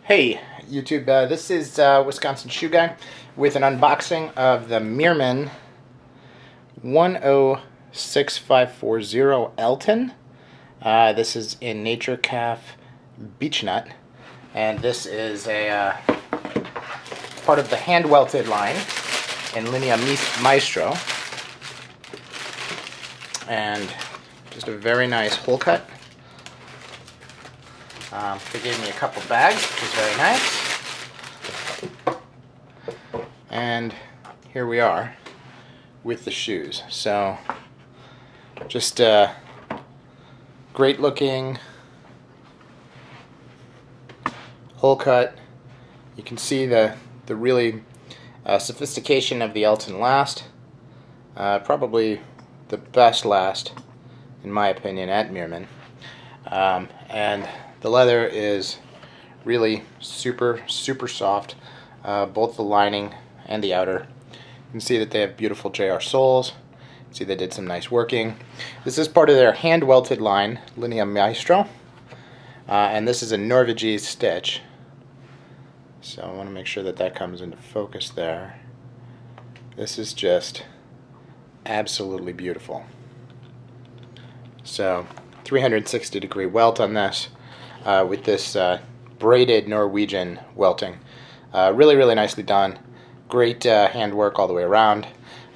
Hey YouTube, this is Wisconsin Shoe Guy with an unboxing of the Meermin 106540 Elton. This is in Nature Calf Beech Nut, and this is a part of the hand welted line in Linea Maestro, and just a very nice hole cut. They gave me a couple bags, which is very nice. And here we are with the shoes. So, just great looking hole cut. You can see the really sophistication of the Elton last. Probably the best last, in my opinion, at Meermin. And the leather is really super soft, both the lining and the outer. You can see that they have beautiful JR soles. See they did some nice working. This is part of their hand welted line, Linea Maestro, and this is a Norvegese stitch. So I want to make sure that that comes into focus there. This is just absolutely beautiful. So 360-degree welt on this. With this braided Norwegian welting. Really nicely done. Great handwork all the way around.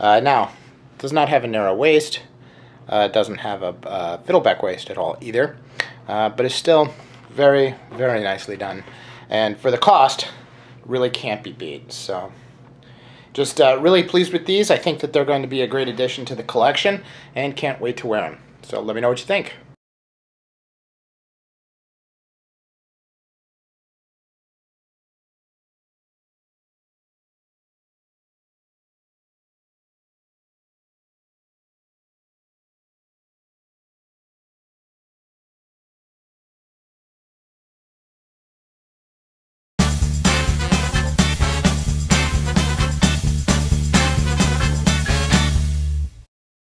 Now, does not have a narrow waist. Doesn't have a fiddleback waist at all either. But it's still very nicely done. And for the cost, really can't be beat. So, just really pleased with these. I think that they're going to be a great addition to the collection and can't wait to wear them. So let me know what you think.